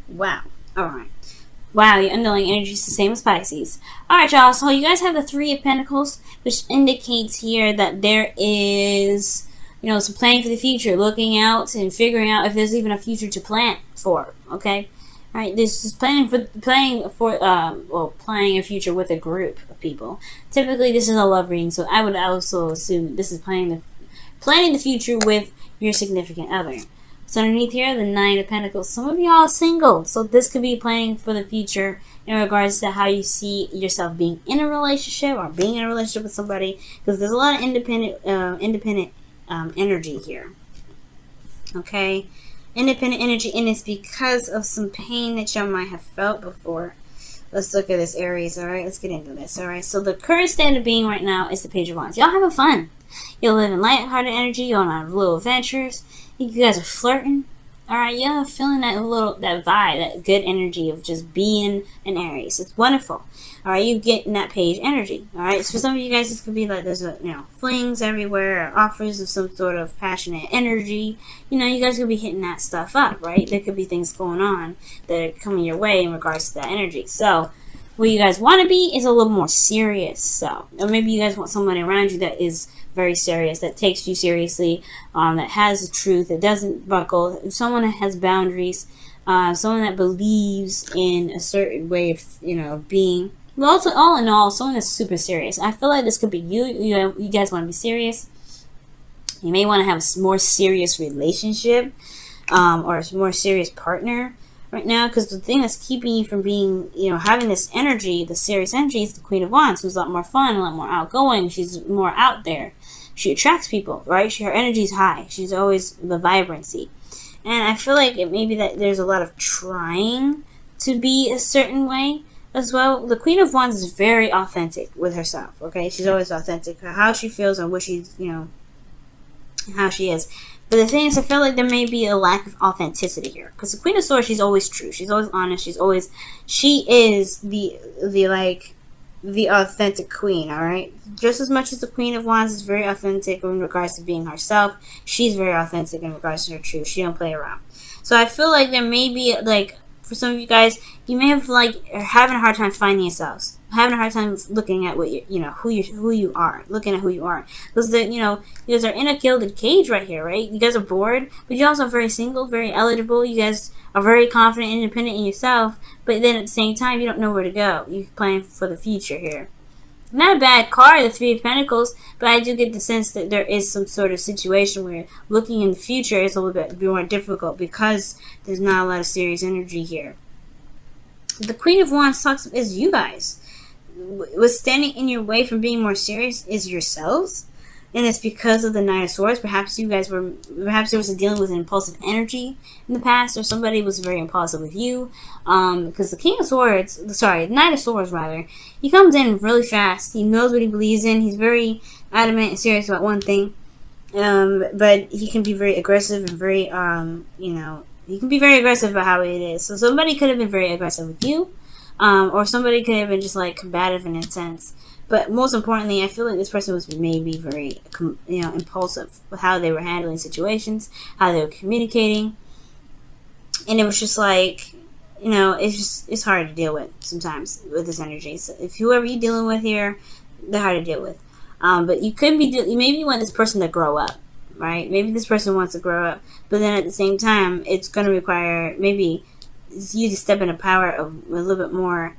Wow. All right. Wow, your underlying energy is the same as Pisces. All right, y'all. So you guys have the Three of Pentacles, which indicates here that there is, some planning for the future, looking out and figuring out if there's even a future to plan for. Okay. All right. This is planning planning a future with a group of people. Typically, this is a love reading, so I would also assume this is planning the future with your significant other. So underneath here, the Nine of Pentacles. Some of y'all are single, so this could be planning for the future in regards to how you see yourself being in a relationship or being in a relationship with somebody. Because there's a lot of independent energy here. Okay, independent energy, and it's because of some pain that y'all might have felt before. Let's look at this, Aries. All right, let's get into this. All right, so the current state of being right now is the Page of Wands. Y'all having fun. You're living lighthearted energy. You're on little adventures. You guys are flirting. All right, you're feeling that vibe, that good energy of just being an Aries. It's wonderful. All right, you getting that page energy. All right, so for some of you guys, this could be like there's flings everywhere, or offers of some sort of passionate energy. You guys could be hitting that stuff up, right? There could be things going on that are coming your way in regards to that energy. So what you guys want to be is a little more serious. So, or maybe you guys want someone around you that is very serious, that takes you seriously, that has the truth, that doesn't buckle, someone that has boundaries, someone that believes in a certain way of being. But also, all in all, someone that's super serious. I feel like this could be you. You guys want to be serious. You may want to have a more serious relationship, or a more serious partner right now, because the thing that's keeping you from being, having this energy, the serious energy, is the Queen of Wands, who's a lot more fun, a lot more outgoing. She's more out there. She attracts people, right? Her energy is high. She's always the vibrancy. And I feel like it may be that there's a lot of trying to be a certain way as well. The Queen of Wands is very authentic with herself, okay? She's always authentic. How she feels and what she's, how she is. But the thing is, I feel like there may be a lack of authenticity here. Because the Queen of Swords, she's always true. She's always honest. She is the authentic queen, alright? Just as much as the Queen of Wands is very authentic in regards to being herself, she's very authentic in regards to her truth. She don't play around. So I feel like there may be, for some of you guys, you may have, having a hard time finding yourselves. Having a hard time looking at what who you are. Looking at who you are. Because, you guys are in a gilded cage right here, right? You guys are bored, but you're also very single, very eligible. You guys are very confident and independent in yourself, but then at the same time, you don't know where to go. You're planning for the future here. Not a bad card, the Three of Pentacles, but I do get the sense that there is some sort of situation where looking in the future is a little bit more difficult because there's not a lot of serious energy here. The Queen of Wands is you guys. What's standing in your way from being more serious is yourselves. And it's because of the Nine of Swords. Perhaps there was dealing with an impulsive energy in the past, or somebody was very impulsive with you. Because the Nine of Swords rather, he comes in really fast. He knows what he believes in. He's very adamant and serious about one thing. But he can be very aggressive and very, he can be very aggressive about how it is. So somebody could have been very aggressive with you, or somebody could have been just combative in a sense. But most importantly, I feel like this person was maybe very, impulsive with how they were handling situations, how they were communicating. And it was just it's hard to deal with sometimes with this energy. So if whoever you're dealing with here, they're hard to deal with. But maybe you want this person to grow up, right? Maybe this person wants to grow up. But then at the same time, it's going to require maybe you to step into power of a little bit more,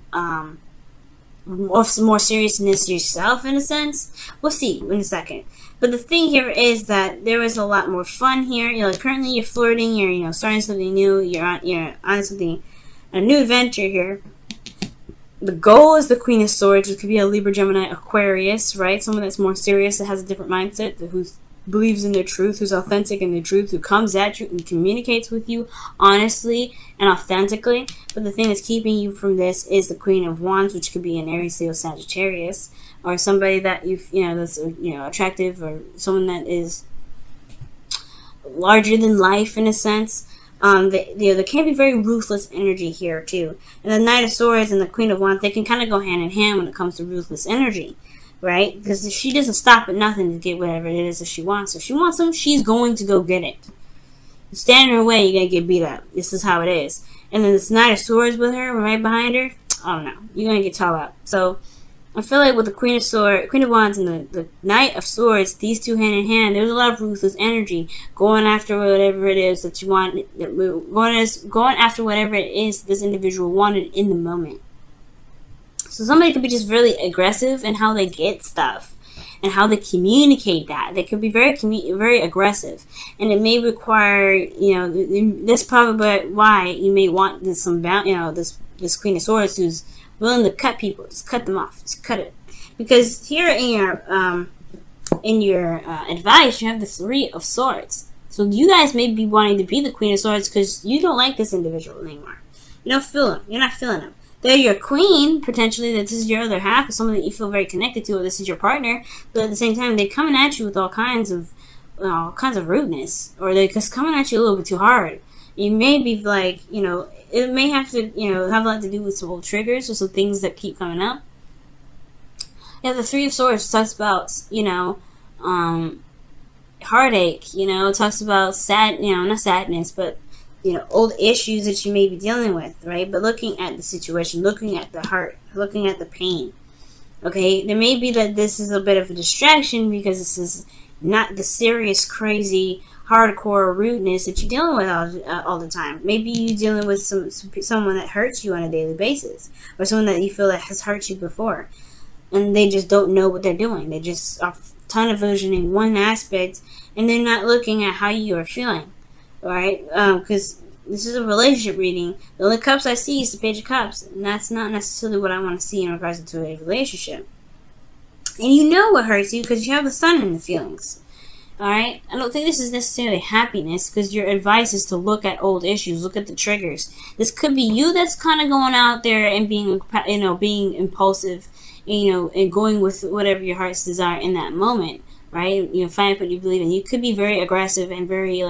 more seriousness yourself in a sense. We'll see in a second. But the thing here is that there is a lot more fun here. Currently you're flirting, you're starting something new, you're on something, a new adventure here. The goal is the Queen of Swords, which could be a Libra, Gemini, Aquarius, right? Someone that's more serious, that has a different mindset, who believes in their truth, who's authentic in their truth, who comes at you and communicates with you honestly and authentically. But the thing that's keeping you from this is the Queen of Wands, which could be an Aries, Leo, Sagittarius, or somebody that that's attractive, or someone that is larger than life in a sense. There can be very ruthless energy here too. And the Knight of Swords and the Queen of Wands, they can kind of go hand in hand when it comes to ruthless energy. Right? Because she doesn't stop at nothing to get whatever it is that she wants. If she wants them, she's going to go get it. You stand in her way, you're going to get beat up. This is how it is. and then this Knight of Swords with her right behind her. Oh no, you're gonna get tall up. So I feel like with the Queen of Wands, and the Knight of Swords, these two hand in hand, there's a lot of ruthless energy going after whatever it is that you want, going after whatever it is this individual wanted in the moment. So somebody could be just really aggressive in how they get stuff and how they communicate that. They could be very aggressive, and it may require, that's probably why you may want this Queen of Swords who's willing to cut people. Just cut them off. Just cut it. Because here in your advice, you have the Three of Swords. So you guys may be wanting to be the Queen of Swords because you don't like this individual anymore. You don't feel them. You're not feeling them. They're your queen, potentially, that this is your other half, or someone that you feel very connected to, or this is your partner, but at the same time, they're coming at you with all kinds of rudeness, or they're just coming at you a little bit too hard. You may be like, it may have to, have a lot to do with some old triggers, or some things that keep coming up. Yeah, the Three of Swords talks about, heartache, talks about not sadness, but old issues that you may be dealing with, right? But looking at the situation, looking at the heart, looking at the pain, okay? There may be that this is a bit of a distraction because this is not the serious, crazy, hardcore rudeness that you're dealing with all the time. Maybe you're dealing with someone that hurts you on a daily basis, or someone that you feel that has hurt you before, and they just don't know what they're doing. They just are tunnel visioning one aspect, and they're not looking at how you are feeling. Alright, because this is a relationship reading. The only cups I see is the Page of Cups, and that's not necessarily what I want to see in regards to a relationship. And you know what hurts you because you have the Sun in the feelings. Alright, I don't think this is necessarily happiness, because your advice is to look at old issues, look at the triggers. This could be you that's kind of going out there and being impulsive, and going with whatever your heart's desire in that moment, right? Find what you believe in. You could be very aggressive and very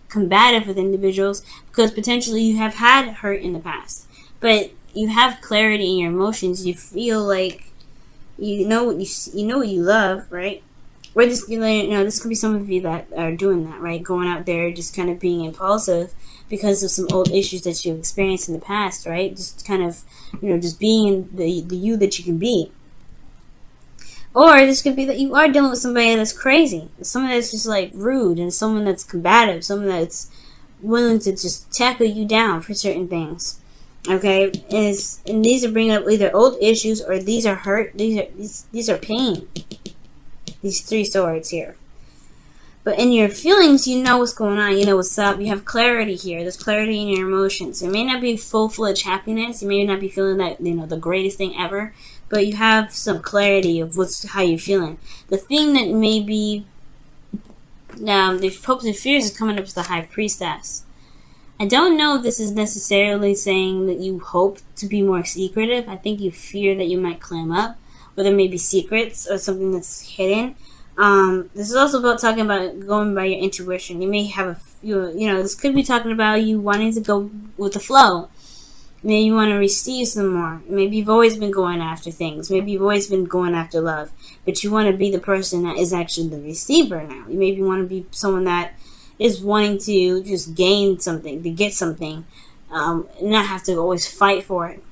combative with individuals because potentially you have had hurt in the past, but you have clarity in your emotions. You feel like you know what you love, right? Or this this could be some of you that are doing that, right? Going out there just kind of being impulsive because of some old issues that you've experienced in the past, right? Just kind of just being the you that you can be. Or this could be that you are dealing with somebody that's crazy. Someone that's just rude, and someone that's combative, someone that's willing to just tackle you down for certain things. Okay? And these are bringing up either old issues, or these are hurt, these are pain. These Three Swords here. But in your feelings, you know what's going on, you know what's up. You have clarity here. There's clarity in your emotions. It may not be full-fledged happiness. You may not be feeling that, the greatest thing ever. But you have some clarity of how you're feeling. The thing that may be the hopes and fears is coming up to the High Priestess. I don't know if this is necessarily saying that you hope to be more secretive. I think you fear that you might clam up, or there may be secrets or something that's hidden. This is also about talking about going by your intuition. You may have this could be talking about you wanting to go with the flow. Maybe you want to receive some more. Maybe you've always been going after things. Maybe you've always been going after love. But you want to be the person that is actually the receiver now. You maybe want to be someone that is wanting to just gain something, to get something, not have to always fight for it.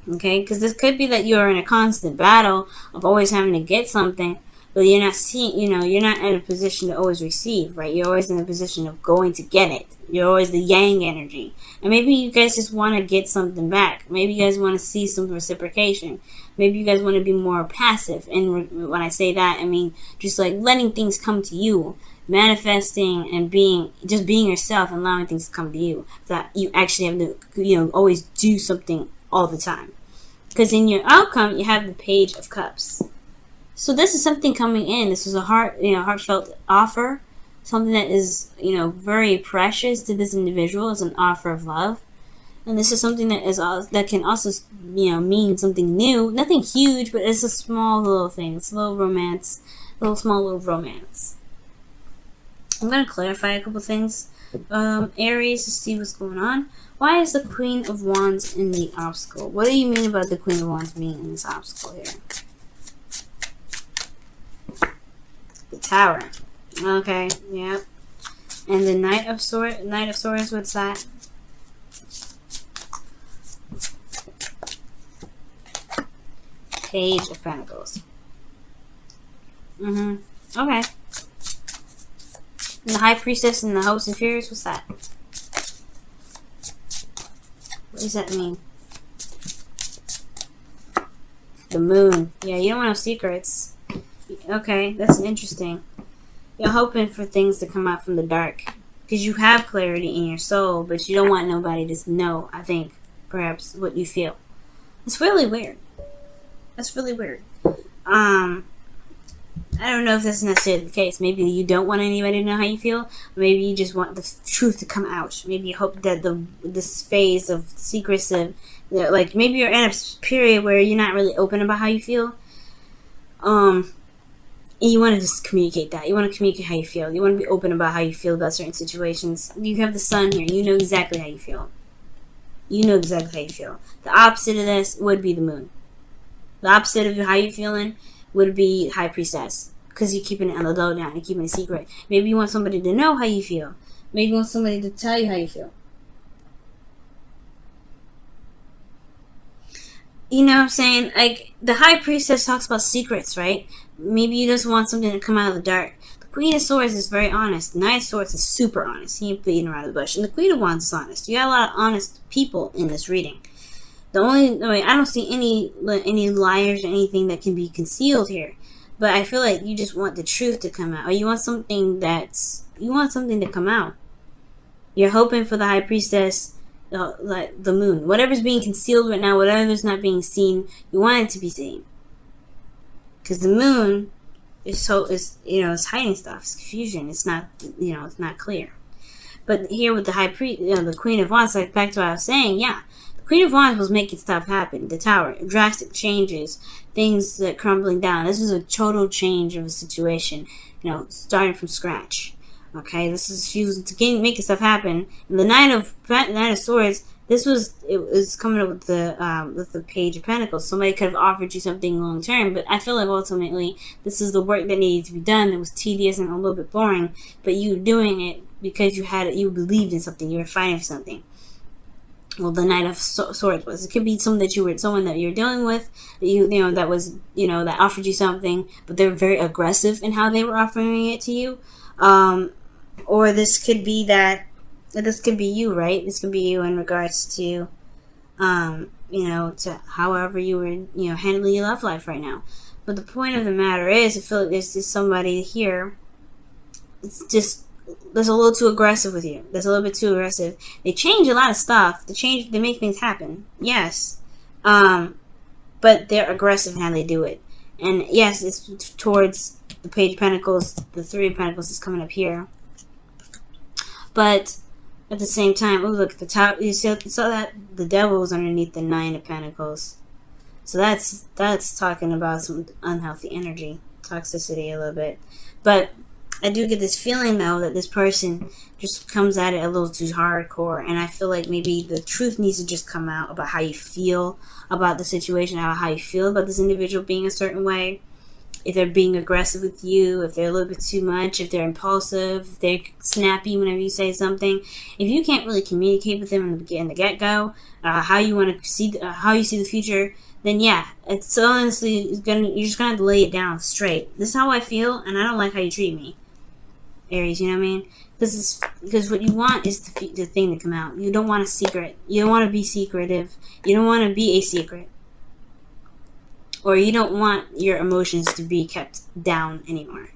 Okay? Because this could be that you're in a constant battle of always having to get something, but you're not you're not in a position to always receive, right? You're always in a position of going to get it. You're always the yang energy. And maybe you guys just want to get something back. Maybe you guys want to see some reciprocation. Maybe you guys want to be more passive. And when I say that, I mean just letting things come to you. Manifesting and being yourself and allowing things to come to you. That you actually have to, always do something all the time. Because in your outcome, you have the Page of Cups. So this is something coming in. This is a heartfelt offer. Something that is, very precious to this individual is an offer of love. And this is something that can also, mean something new. Nothing huge, but it's a small little thing. It's a little romance. Small little romance. I'm going to clarify a couple things. Aries, to see what's going on. Why is the Queen of Wands in the obstacle? What do you mean about the Queen of Wands being in this obstacle here? The Tower. Okay, yep. And the Knight of Swords, what's that? Page of Pentacles. Okay. And the High Priestess and the Hopes and Fears, what's that? What does that mean? The Moon. Yeah, you don't want no secrets. Okay, that's interesting. You're hoping for things to come out from the dark. Because you have clarity in your soul, but you don't want nobody to know, I think, perhaps, what you feel. It's really weird. That's really weird. I don't know if that's necessarily the case. Maybe you don't want anybody to know how you feel. Or maybe you just want the truth to come out. Maybe you hope that this phase of secrecy, like maybe you're in a period where you're not really open about how you feel. And you want to just communicate that. You want to communicate how you feel. You want to be open about how you feel about certain situations. You have the sun here. You know exactly how you feel. You know exactly how you feel. The opposite of this would be the moon. The opposite of how you're feeling would be High Priestess. Because you're keeping it on the low down. You're keeping it secret. Maybe you want somebody to know how you feel. Maybe you want somebody to tell you how you feel. You know what I'm saying? Like, the High Priestess talks about secrets, right? Maybe you just want something to come out of the dark. The Queen of Swords is very honest. The Knight of Swords is super honest. He ain't beating around the bush. And the Queen of Wands is honest. You got a lot of honest people in this reading. I don't see any liars or anything that can be concealed here. But I feel like you just want the truth to come out. Or you want something to come out. You're hoping for the High Priestess, like the moon. Whatever's being concealed right now, whatever's not being seen, you want it to be seen. Because the moon is it's hiding stuff. It's confusion. It's not, it's not clear. But here with the the Queen of Wands, like back to what I was saying, yeah. Queen of Wands was making stuff happen. The Tower, drastic changes, things that crumbling down. This is a total change of a situation, starting from scratch. Okay, this is making stuff happen. And the Knight of Swords, it was coming up with the Page of Pentacles. Somebody could have offered you something long term, but I feel like ultimately this is the work that needed to be done. It was tedious and a little bit boring, but you were doing it because you believed in something. You were fighting for something. Well, the Knight of Swords was. It could be someone that you're dealing with, that offered you something, but they're very aggressive in how they were offering it to you. Or this could be you, right? This could be you in regards to, to however you were, handling your love life right now. But the point of the matter is, I feel like there's just somebody here. It's just. That's a little too aggressive with you. That's a little bit too aggressive. They change a lot of stuff. They make things happen. Yes. But they're aggressive in how they do it. And yes, it's towards the Page of Pentacles. The Three of Pentacles is coming up here. But at the same time, look at the top. You saw that the Devil was underneath the Nine of Pentacles. So that's talking about some unhealthy energy, toxicity a little bit. But I do get this feeling, though, that this person just comes at it a little too hardcore. And I feel like maybe the truth needs to just come out about how you feel about the situation, how you feel about this individual being a certain way. If they're being aggressive with you, if they're a little bit too much, if they're impulsive, if they're snappy whenever you say something. If you can't really communicate with them in the get-go, how you see the future, then yeah, it's honestly, you're just going to have to lay it down straight. This is how I feel, and I don't like how you treat me. Aries, you know what I mean? Because what you want is the thing to come out. You don't want a secret. You don't want to be secretive. You don't want to be a secret. Or you don't want your emotions to be kept down anymore.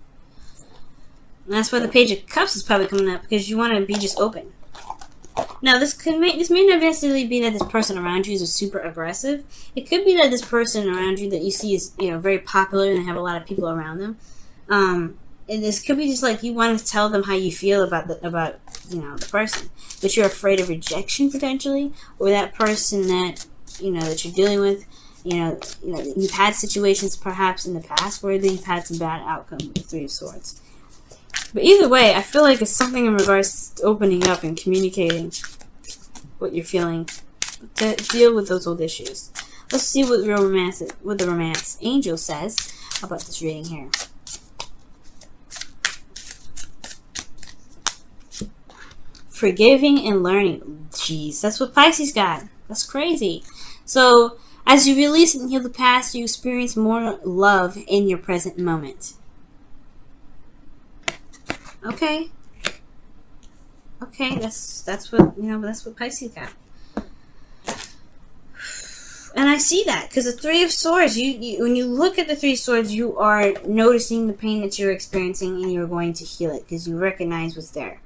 And that's why the Page of Cups is probably coming up, because you want to be just open. Now, this may not necessarily be that this person around you is super aggressive. It could be that this person around you that you see is very popular and have a lot of people around them. And this could be just like you want to tell them how you feel about the person, but you're afraid of rejection potentially, or that person that that you're dealing with. You've had situations perhaps in the past where you've had some bad outcome with the Three of Swords. But either way, I feel like it's something in regards to opening up and communicating what you're feeling to deal with those old issues. Let's see what the romance angel says about this reading here. Forgiving and learning. Jeez, that's what Pisces got. That's crazy. So As you release and heal the past, you experience more love in your present moment. Okay. Okay, that's what that's what Pisces got. And I see that because the Three of Swords, you when you look at the Three of Swords, you are noticing the pain that you're experiencing, and you're going to heal it because you recognize what's there.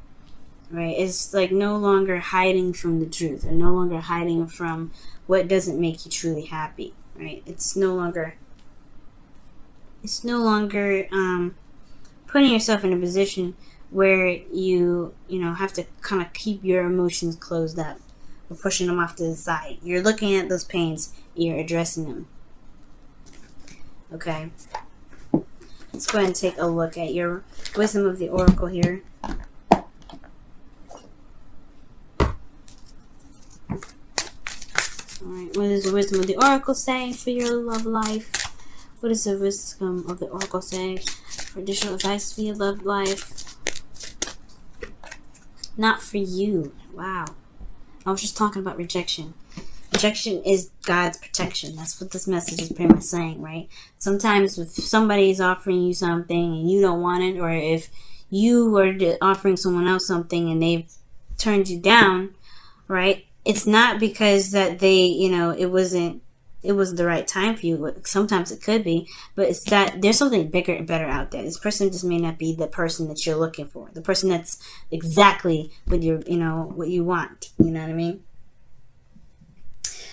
Right? It's like no longer hiding from the truth, and no longer hiding from what doesn't make you truly happy. Right? It's no longer putting yourself in a position where you have to kind of keep your emotions closed up or pushing them off to the side. You're looking at those pains, you're addressing them. Okay. Let's go ahead and take a look at your wisdom of the oracle here. Alright, what is the wisdom of the oracle saying for your love life? What is the wisdom of the oracle saying for additional advice for your love life? Not for you. Wow. I was just talking about rejection. Rejection is God's protection. That's what this message is pretty much saying, right? Sometimes if somebody's offering you something and you don't want it, or if you are offering someone else something and they've turned you down, right? It's not because that they, it wasn't the right time for you. Sometimes it could be, but it's that there's something bigger and better out there. This person just may not be the person that you're looking for. The person that's exactly what what you want. You know what I mean?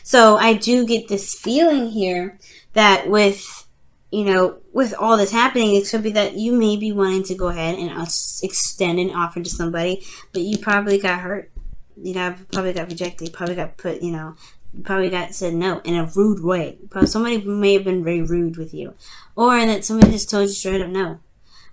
So I do get this feeling here that with all this happening, it could be that you may be wanting to go ahead and extend an offer to somebody, but you probably got hurt. You probably got rejected. You probably got put, probably got said no in a rude way. Probably somebody may have been very rude with you, or that somebody just told you straight up no.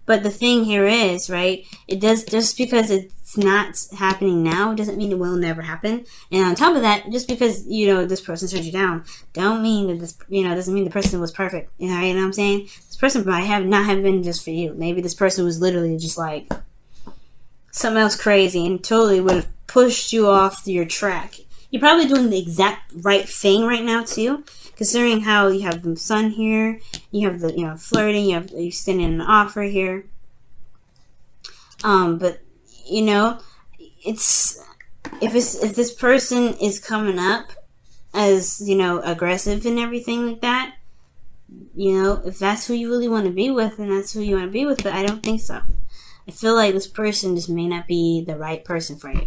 But the thing here is, right, it does, just because it's not happening now doesn't mean it will never happen. And on top of that, just because this person turned you down, don't mean that this doesn't mean the person was perfect. You know what I'm saying? This person might not have been just for you. Maybe this person was literally just like something else crazy and totally would have pushed you off your track. You're probably doing the exact right thing right now too, considering how you have the sun here, you have the flirting, you're extending an offer here. But it's if this person is coming up as aggressive and everything like that, if that's who you really want to be with, then that's who you want to be with. But I don't think so. I feel like this person just may not be the right person for you.